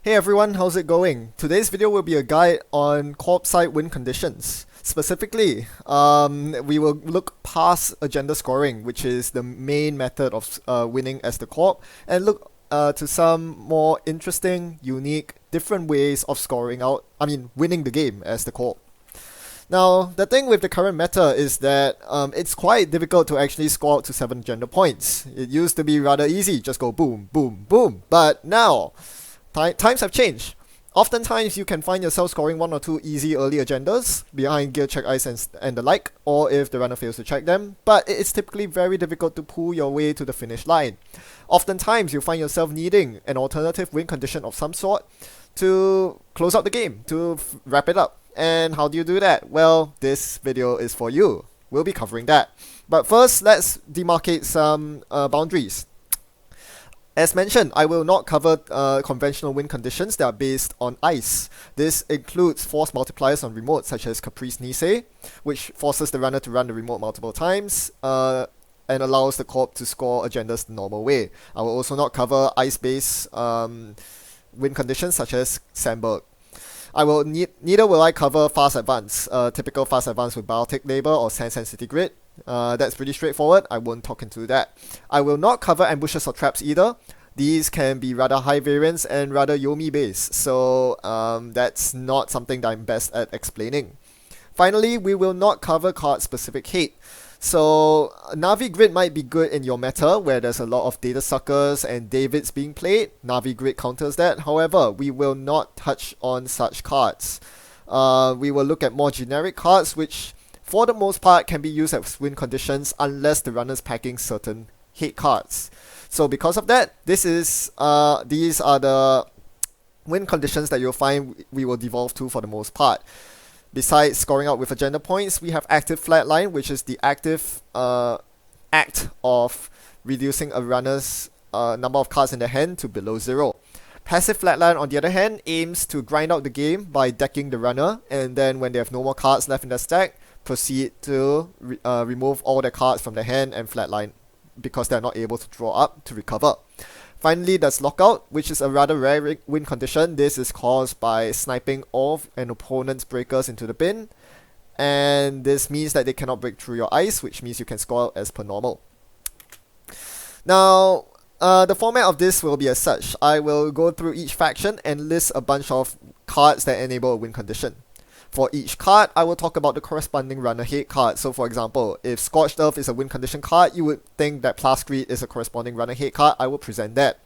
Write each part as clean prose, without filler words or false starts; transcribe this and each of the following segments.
Hey everyone, how's it going? Today's video will be a guide on Corp side win conditions. Specifically, we will look past agenda scoring, which is the main method of winning as the Corp, and look to some more interesting, unique, different ways of winning the game as the Corp. Now, the thing with the current meta is that it's quite difficult to actually score out to 7 agenda points. It used to be rather easy, just go boom, boom, boom, but now times have changed. Oftentimes, you can find yourself scoring 1 or 2 easy early agendas behind gear check ice and the like, or if the runner fails to check them, but it's typically very difficult to pull your way to the finish line. Oftentimes, you find yourself needing an alternative win condition of some sort to close out the game, to wrap it up. And how do you do that? Well, this video is for you. We'll be covering that. But first, let's demarcate some boundaries. As mentioned, I will not cover conventional win conditions that are based on ice. This includes force multipliers on remote, such as Caprice Nice, which forces the runner to run the remote multiple times and allows the Corp to score agendas the normal way. I will also not cover ice-based win conditions, such as Sandberg. Neither will I cover fast advance, typical fast advance with Biotic Labor or Sand City Grid. That's pretty straightforward. I won't talk into that. I will not cover ambushes or traps either. These can be rather high variance and rather Yomi based, so that's not something that I'm best at explaining. Finally, we will not cover card specific hate. So Navi Grid might be good in your meta where there's a lot of Data Suckers and Davids being played. Navi Grid counters that. However, we will not touch on such cards. We will look at more generic cards which for the most part can be used as win conditions unless the runner's packing certain hate cards. So because of that, these are the win conditions that you'll find we will devolve to for the most part. Besides scoring out with agenda points, we have active Flatline, which is the active act of reducing a runner's number of cards in their hand to below 0. Passive Flatline, on the other hand, aims to grind out the game by decking the runner, and then when they have no more cards left in their stack, proceed to remove all their cards from their hand and Flatline because they're not able to draw up to recover. Finally, there's Lockout, which is a rather rare win condition. This is caused by sniping all of an opponent's breakers into the bin, and this means that they cannot break through your ice, which means you can score out as per normal. Now, the format of this will be as such. I will go through each faction and list a bunch of cards that enable a win condition. For each card, I will talk about the corresponding runner hate card. So for example, if Scorched Earth is a win condition card, you would think that Plascrete is a corresponding runner hate card. I will present that.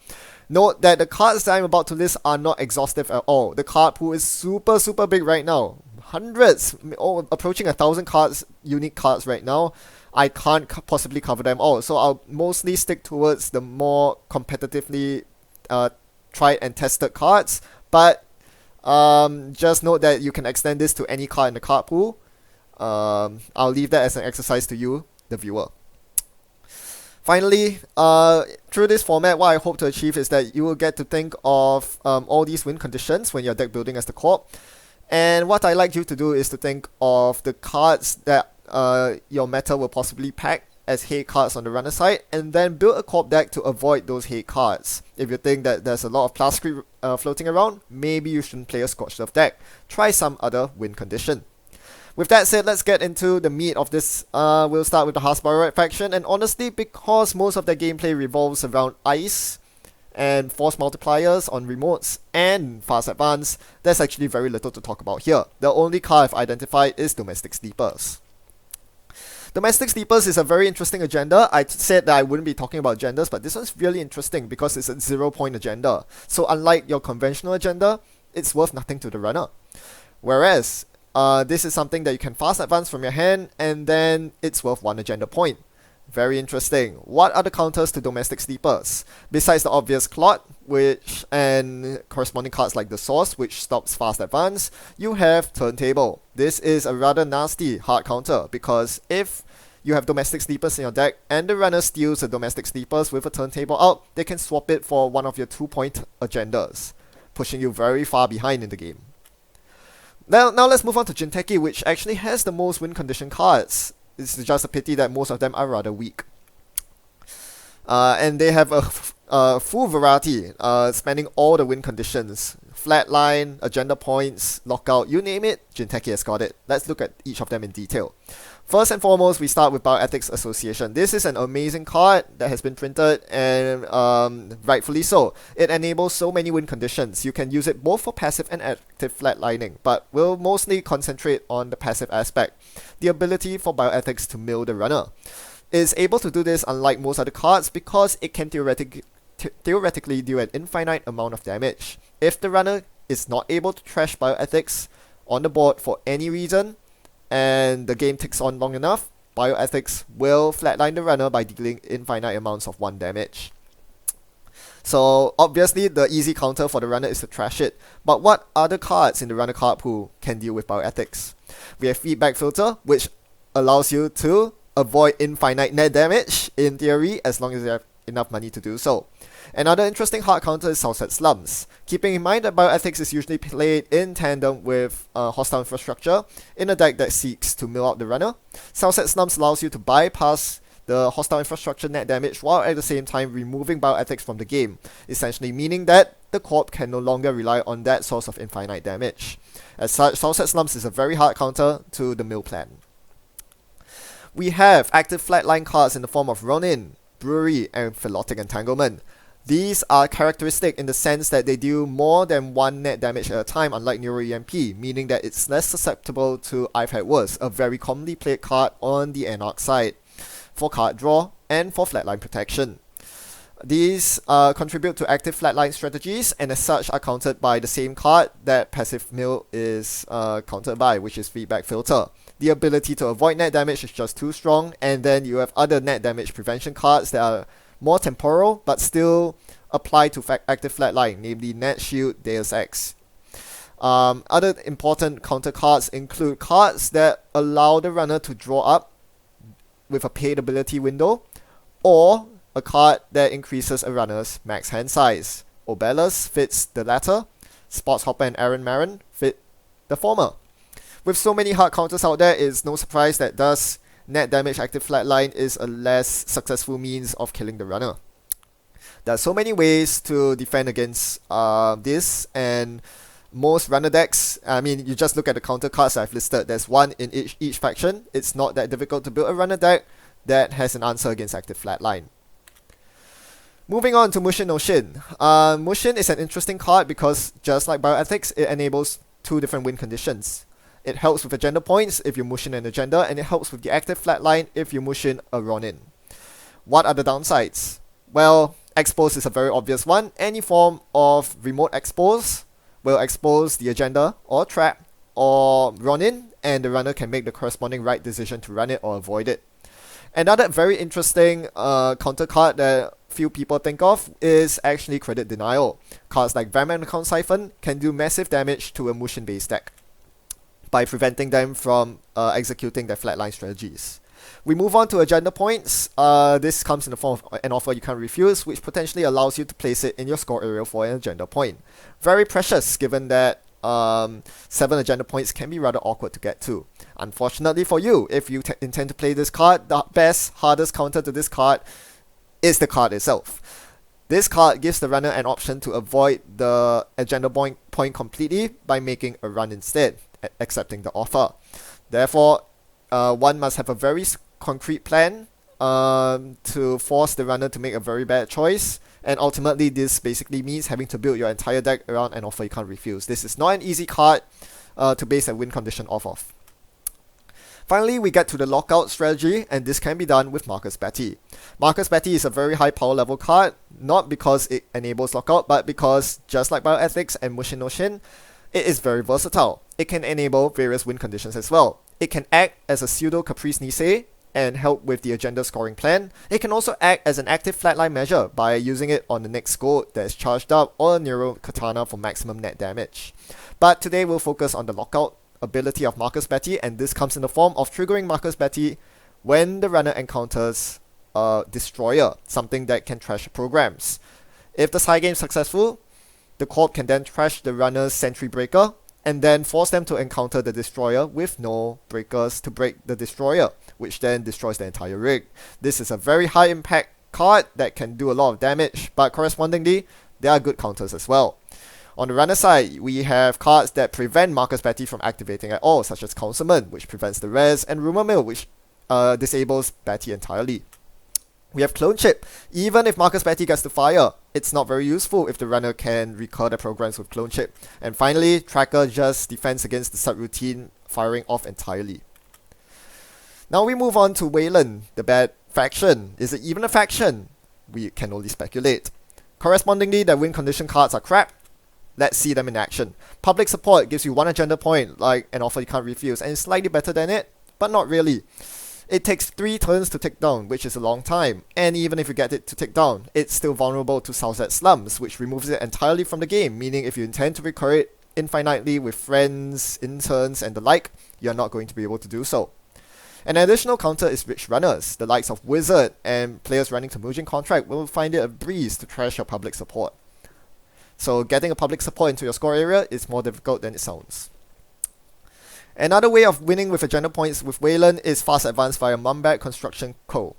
Note that the cards that I'm about to list are not exhaustive at all. The card pool is super big right now. Hundreds, approaching 1,000 cards, unique cards right now. I can't possibly cover them all. So I'll mostly stick towards the more competitively tried and tested cards. But just note that you can extend this to any card in the card pool. I'll leave that as an exercise to you, the viewer. Finally, through this format, what I hope to achieve is that you will get to think of all these win conditions when you're deck building as the Corp. And what I like you to do is to think of the cards that your meta will possibly pack as hate cards on the runner side, and then build a Corp deck to avoid those hate cards. If you think that there's a lot of Plascrete floating around, maybe you shouldn't play a Scorched Earth deck. Try some other win condition. With that said, let's get into the meat of this. We'll start with the Hasbaroid faction, and honestly, because most of their gameplay revolves around ice and force multipliers on remotes and fast advance, there's actually very little to talk about here. The only card I've identified is Domestic Sleepers. Domestic Sleepers is a very interesting agenda. I said that I wouldn't be talking about agendas, but this one's really interesting because it's a 0-point agenda. So unlike your conventional agenda, it's worth nothing to the runner. Whereas, this is something that you can fast advance from your hand, and then it's worth 1 agenda point. Very interesting. What are the counters to Domestic Sleepers? Besides the obvious Clot, and corresponding cards like the Source, which stops fast advance, you have Turntable. This is a rather nasty hard counter because if you have Domestic Sleepers in your deck and the runner steals the Domestic Sleepers with a Turntable out, they can swap it for one of your 2-point agendas, pushing you very far behind in the game. Now let's move on to Jinteki, which actually has the most win condition cards. It's just a pity that most of them are rather weak. And they have full variety, spanning all the win conditions. Flatline, agenda points, lockout, you name it, Jinteki has got it. Let's look at each of them in detail. First and foremost, we start with Bioethics Association. This is an amazing card that has been printed, and rightfully so. It enables so many win conditions. You can use it both for passive and active flatlining, but we'll mostly concentrate on the passive aspect. The ability for Bioethics to mill the runner is able to do this unlike most other cards because it can theoretically deal an infinite amount of damage. If the runner is not able to trash Bioethics on the board for any reason, and the game ticks on long enough, Bioethics will flatline the runner by dealing infinite amounts of 1 damage. So obviously the easy counter for the runner is to trash it. But what other cards in the runner card pool can deal with Bioethics? We have Feedback Filter, which allows you to avoid infinite net damage, in theory, as long as you have enough money to do so. Another interesting hard counter is Sunset Slums. Keeping in mind that Bioethics is usually played in tandem with Hostile Infrastructure in a deck that seeks to mill out the runner, Sunset Slums allows you to bypass the Hostile Infrastructure net damage while at the same time removing Bioethics from the game, essentially meaning that the Corp can no longer rely on that source of infinite damage. As such, Sunset Slums is a very hard counter to the mill plan. We have active flatline cards in the form of Ronin, Brewery, and Philotic Entanglement. These are characteristic in the sense that they deal more than 1 net damage at a time, unlike Neuro EMP, meaning that it's less susceptible to I've Had Worse, a very commonly played card on the Anarch side, for card draw and for flatline protection. These contribute to active flatline strategies, and as such are countered by the same card that passive mill is countered by, which is Feedback Filter. The ability to avoid net damage is just too strong, and then you have other net damage prevention cards that are more temporal, but still apply to active flatline, namely Net Shield, Deus Ex. Other important counter cards include cards that allow the runner to draw up with a paid ability window, or a card that increases a runner's max hand size. Obelus fits the latter, Sports Hopper and Aaron Marin fit the former. With so many hard counters out there, it's no surprise that thus net damage active flatline is a less successful means of killing the runner. There are so many ways to defend against this, and most runner decks, I mean, you just look at the counter cards I've listed, there's one in each faction. It's not that difficult to build a runner deck that has an answer against active flatline. Moving on to Mushin no Shin. Mushin is an interesting card because just like Bioethics, it enables 2 different win conditions. It helps with agenda points if you Mushin an agenda, and it helps with the active flatline if you Mushin a Ronin. What are the downsides? Well, expose is a very obvious one. Any form of remote expose will expose the agenda or trap or Ronin, and the runner can make the corresponding right decision to run it or avoid it. Another very interesting counter card that few people think of is actually Credit Denial. Cards like Vampire Account Siphon can do massive damage to a Mushin based deck by preventing them from executing their flatline strategies. We move on to agenda points. This comes in the form of an offer you can't refuse, which potentially allows you to place it in your score area for an agenda point. Very precious, given that 7 agenda points can be rather awkward to get to. Unfortunately for you, if you intend to play this card, the best, hardest counter to this card is the card itself. This card gives the runner an option to avoid the agenda point completely by making a run instead, accepting the offer. Therefore, one must have a very concrete plan to force the runner to make a very bad choice, and ultimately this basically means having to build your entire deck around an offer you can't refuse. This is not an easy card to base a win condition off of. Finally, we get to the Lockout strategy, and this can be done with Marcus Betti. Marcus Betti is a very high power level card, not because it enables Lockout, but because, just like Bioethics and Mushin no Shin, it is very versatile. It can enable various win conditions as well. It can act as a pseudo Caprice Nisei and help with the agenda scoring plan. It can also act as an active flatline measure by using it on the next gold that is charged up, or a Neuro Katana for maximum net damage. But today we'll focus on the Lockout ability of Marcus Betti, and this comes in the form of triggering Marcus Betti when the runner encounters a Destroyer, something that can trash programs. If the side game is successful, the Corp can then trash the runner's Sentry Breaker, and then force them to encounter the Destroyer with no breakers to break the Destroyer, which then destroys the entire rig. This is a very high impact card that can do a lot of damage, but correspondingly, there are good counters as well. On the runner side, we have cards that prevent Marcus Betty from activating at all, such as Councilman, which prevents the res, and Rumor Mill, which disables Betty entirely. We have Clone Chip. Even if Marcus Betty gets to fire, it's not very useful if the runner can recur their programs with Clone Chip. And finally, Tracker just defends against the subroutine firing off entirely. Now we move on to Whelan, the bad faction. Is it even a faction? We can only speculate. Correspondingly, their win condition cards are crap. Let's see them in action. Public Support gives you 1 agenda point, like an offer you can't refuse, and it's slightly better than it, but not really. It takes 3 turns to take down, which is a long time, and even if you get it to take down, it's still vulnerable to Southside Slums, which removes it entirely from the game, meaning if you intend to recur it infinitely with friends, interns, and the like, you're not going to be able to do so. An additional counter is Rich Runners. The likes of Wizard and players running to Mujin Contract will find it a breeze to trash your public support. So getting a public support into your score area is more difficult than it sounds. Another way of winning with agenda points with Whelan is fast advance via Mumbat Construction Co.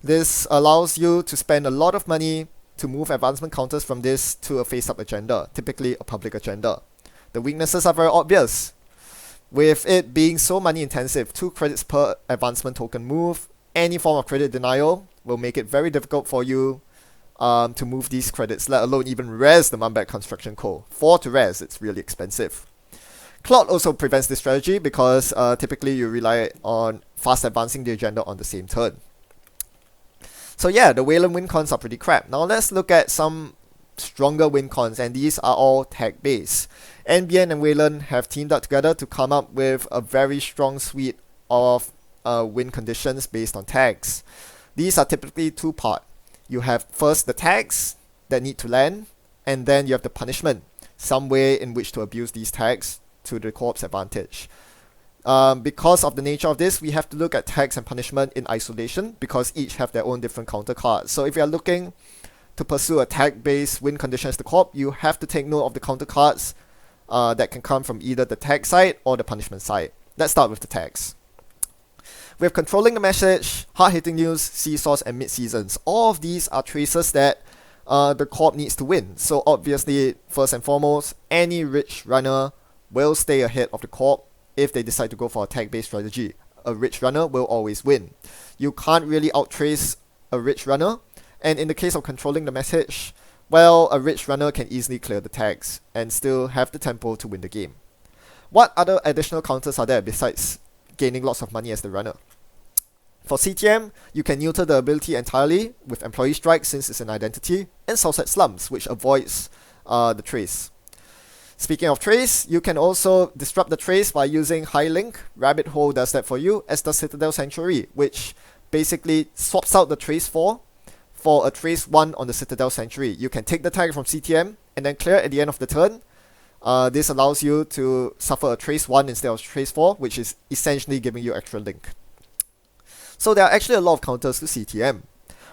This allows you to spend a lot of money to move advancement counters from this to a face-up agenda, typically a public agenda. The weaknesses are very obvious. With it being so money intensive, 2 credits per advancement token move, any form of credit denial will make it very difficult for you to move these credits, let alone even res the Mumbat Construction Co. 4 to res, it's really expensive. Cloud also prevents this strategy because typically you rely on fast advancing the agenda on the same turn. So yeah, the Whelan win cons are pretty crap. Now let's look at some stronger win cons, and these are all tag based. NBN and Whelan have teamed up together to come up with a very strong suite of win conditions based on tags. These are typically 2-part. You have first the tags that need to land, and then you have the punishment, some way in which to abuse these tags to the Corp's advantage. Because of the nature of this, we have to look at tags and punishment in isolation because each have their own different counter cards. So if you are looking to pursue a tag-based win condition as the Corp, you have to take note of the counter cards that can come from either the tag side or the punishment side. Let's start with the tags. We have controlling the message, hard-hitting news, seesaws, and mid-seasons. All of these are traces that the Corp needs to win. So obviously, first and foremost, any rich runner will stay ahead of the Corp if they decide to go for a tag-based strategy. A rich runner will always win. You can't really outtrace a rich runner, and in the case of controlling the message, well, a rich runner can easily clear the tags and still have the tempo to win the game. What other additional counters are there besides gaining lots of money as the runner? For CTM, you can neuter the ability entirely with Employee Strike since it's an identity, and Southside Slums, which avoids the trace. Speaking of trace, you can also disrupt the trace by using High Link. Rabbit Hole does that for you, as does Citadel Sanctuary, which basically swaps out the trace for a trace 1 on the Citadel Sanctuary. You can take the tag from CTM and then clear at the end of the turn. This allows you to suffer a trace 1 instead of trace 4, which is essentially giving you extra link. So there are actually a lot of counters to CTM.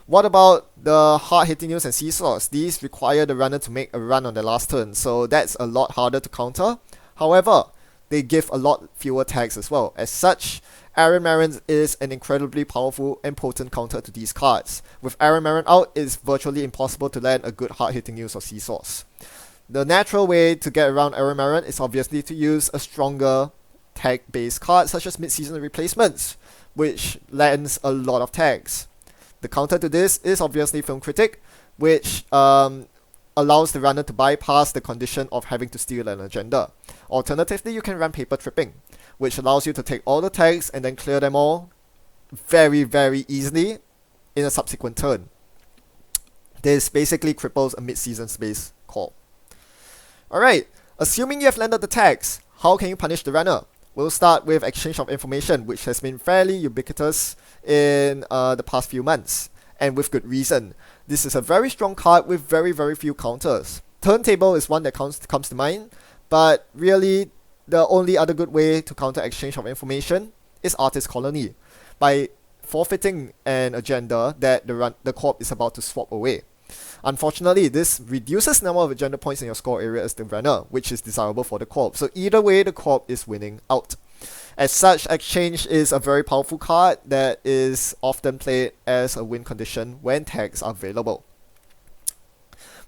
What about the hard-hitting news and seesaws? These require the runner to make a run on the last turn, so that's a lot harder to counter. However, they give a lot fewer tags as well. As such, Aaron Marin is an incredibly powerful and potent counter to these cards. With Aaron Marin out, it's virtually impossible to land a good hard-hitting news or seesaws. The natural way to get around Aaron Marin is obviously to use a stronger tag-based card such as mid-season replacements, which lands a lot of tags. The counter to this is obviously Film Critic, which allows the runner to bypass the condition of having to steal an agenda. Alternatively, you can run Paper Tripping, which allows you to take all the tags and then clear them all very, very easily in a subsequent turn. This basically cripples a mid-season space call. Alright, assuming you have landed the tags, how can you punish the runner? We'll start with Exchange of Information, which has been fairly ubiquitous in the past few months, and with good reason. This is a very strong card with very, very few counters. Turntable is one that comes to mind, but really, the only other good way to counter Exchange of Information is Artist Colony, by forfeiting an agenda that the Corp is about to swap away. Unfortunately, this reduces the number of agenda points in your score area as the runner, which is desirable for the Corp. So either way, the Corp is winning out. As such, Exchange is a very powerful card that is often played as a win condition when tags are available.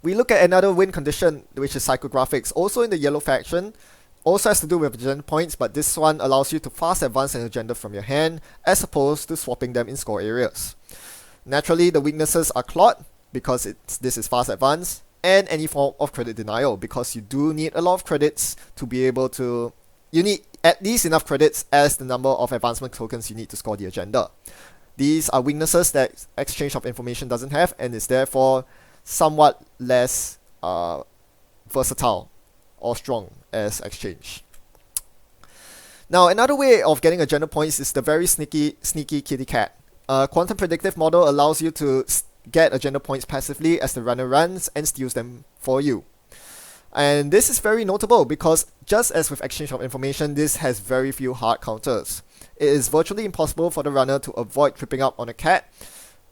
We look at another win condition, which is Psychographics, also in the yellow faction. Also has to do with agenda points, but this one allows you to fast advance an agenda from your hand as opposed to swapping them in score areas. Naturally, the weaknesses are Clot, because this is fast advance, and any form of credit denial, because you do need a lot of credits to be able to... You need at least enough credits as the number of advancement tokens you need to score the agenda. These are weaknesses that Exchange of Information doesn't have, and is therefore somewhat less versatile or strong as Exchange. Now, another way of getting agenda points is the very sneaky kitty cat. Quantum Predictive model allows you to get agenda points passively as the runner runs and steals them for you. And this is very notable because just as with Exchange of Information, this has very few hard counters. It is virtually impossible for the runner to avoid tripping up on a cat.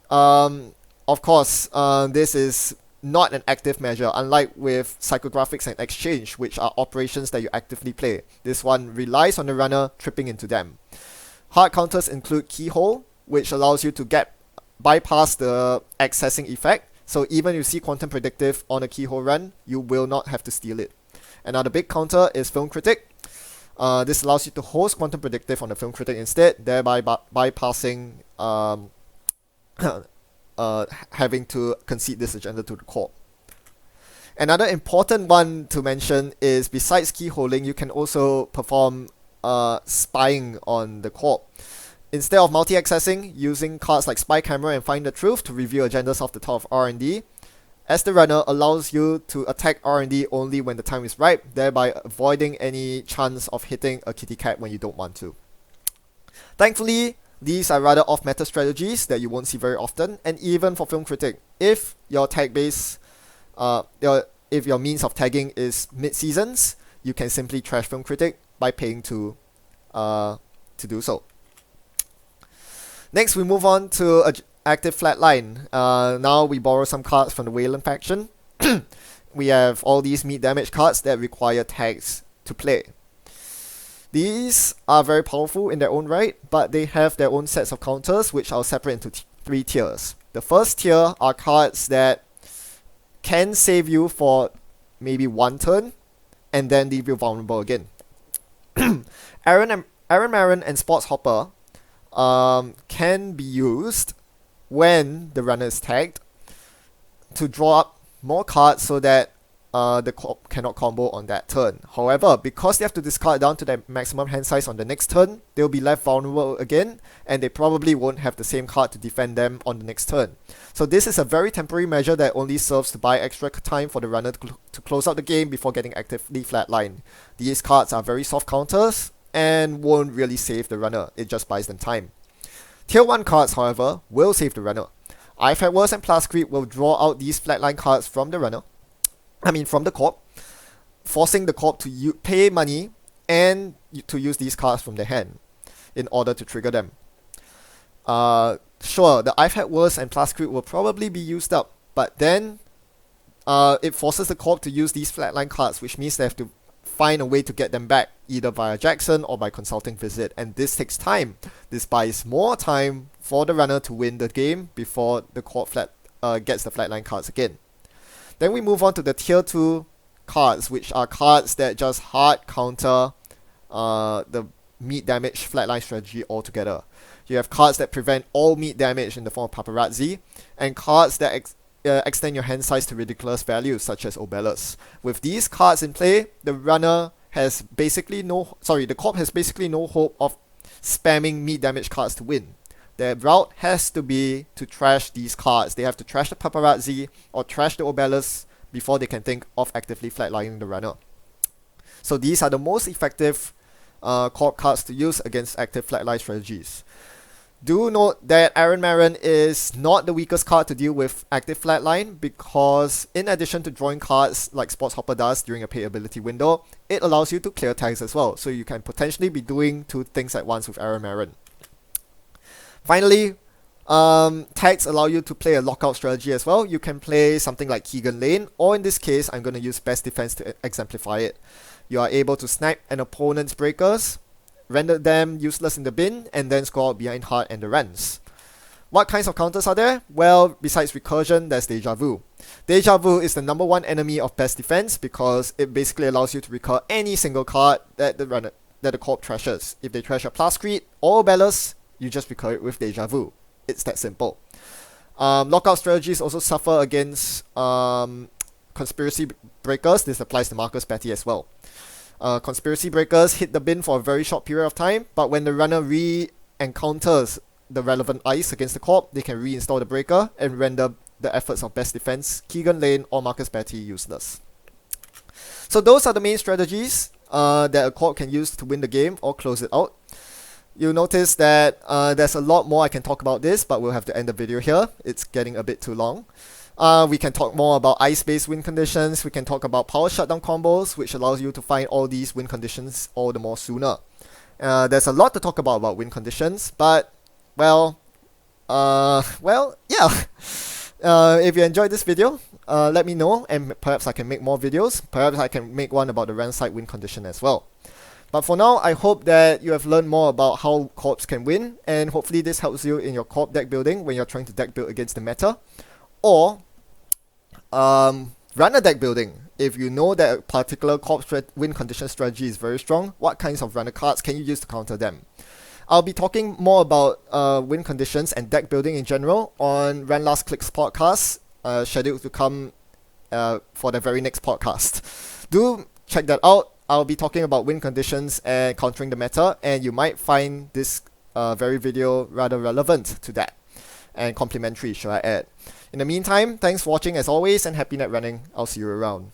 Of course, this is not an active measure, unlike with Psychographics and Exchange, which are operations that you actively play. This one relies on the runner tripping into them. Hard counters include Keyhole, which allows you to bypass the accessing effect. So even if you see Quantum Predictive on a Keyhole run, you will not have to steal it. Another big counter is Film Critic. This allows you to host Quantum Predictive on the Film Critic instead, thereby bypassing having to concede this agenda to the Corp. Another important one to mention is, besides keyholing, you can also perform spying on the Corp. Instead of multi-accessing, using cards like Spy Camera and Find the Truth to reveal agendas off the top of R&D, as the runner allows you to attack R&D only when the time is ripe, thereby avoiding any chance of hitting a kitty cat when you don't want to. Thankfully, these are rather off-meta strategies that you won't see very often, and even for Film Critic, if your tag base, if your means of tagging is mid-seasons, you can simply trash Film Critic by paying to do so. Next, we move on to active Flatline. Now we borrow some cards from the Whelan faction. We have all these meat damage cards that require tags to play. These are very powerful in their own right, but they have their own sets of counters, which I'll separate into three tiers. The first tier are cards that can save you for maybe one turn, and then leave you vulnerable again. Aaron Marin and Sports Hopper can be used when the runner is tagged to draw up more cards so that the Corp cannot combo on that turn. However, because they have to discard down to their maximum hand size on the next turn, they'll be left vulnerable again, and they probably won't have the same card to defend them on the next turn. So this is a very temporary measure that only serves to buy extra time for the runner to close out the game before getting actively flatlined. These cards are very soft counters and won't really save the runner, it just buys them time. Tier 1 cards, however, will save the runner. iFat Worse and Plus Creep will draw out these flatline cards from the Corp, forcing the Corp to pay money and to use these cards from their hand in order to trigger them. Sure, the iFat Worse and Plus Creep will probably be used up, but then it forces the Corp to use these flatline cards, which means they have to find a way to get them back, either via Jackson or by consulting Visit, and this takes time. This buys more time for the runner to win the game before the Corp gets the flatline cards again. Then we move on to the tier 2 cards, which are cards that just hard counter the meat damage flatline strategy altogether. You have cards that prevent all meat damage in the form of Paparazzi, and cards that extend your hand size to ridiculous values such as Obelus. With these cards in play, the Corp has basically no hope of spamming meat damage cards to win. Their route has to be to trash these cards. They have to trash the Paparazzi or trash the Obelus before they can think of actively flatlining the runner. So these are the most effective Corp cards to use against active flatline strategies. Do note that Aaron Marin is not the weakest card to deal with active flatline, because in addition to drawing cards like Sports Hopper does during a pay ability window, it allows you to clear tags as well, so you can potentially be doing two things at once with Aaron Marin. Finally, tags allow you to play a lockout strategy as well. You can play something like Keegan Lane, or in this case, I'm going to use Best Defense to exemplify it. You are able to snipe an opponent's breakers render them useless in the bin, and then score out behind hard and the runs. What kinds of counters are there? Well, besides recursion, there's deja vu. Deja vu is the number one enemy of best defense because it basically allows you to recur any single card that the Corp trashes. If they trash a Plascrete or Belus, you just recur it with deja vu. It's that simple. Lockout strategies also suffer against conspiracy breakers. This applies to Marcus Petty as well. Conspiracy breakers hit the bin for a very short period of time, but when the runner re-encounters the relevant ice against the Corp, they can reinstall the breaker and render the efforts of best defense, Keegan Lane or Marcus Petty useless. So those are the main strategies that a Corp can use to win the game or close it out. You'll notice that there's a lot more I can talk about this, but we'll have to end the video here. It's getting a bit too long. We can talk more about ice-based win conditions. We can talk about power shutdown combos, which allows you to find all these win conditions all the more sooner. There's a lot to talk about win conditions, but well, yeah. If you enjoyed this video, let me know, and perhaps I can make more videos. Perhaps I can make one about the run side win condition as well. But for now, I hope that you have learned more about how Corps can win, and hopefully this helps you in your Corp deck building when you're trying to deck build against the meta, or runner deck building. If you know that a particular Corp win condition strategy is very strong, what kinds of runner cards can you use to counter them? I'll be talking more about win conditions and deck building in general on Run Last Clicks podcast, scheduled to come for the very next podcast. Do check that out. I'll be talking about win conditions and countering the meta, and you might find this very video rather relevant to that, and complimentary, should I add. In the meantime, thanks for watching as always, and happy net running. I'll see you around.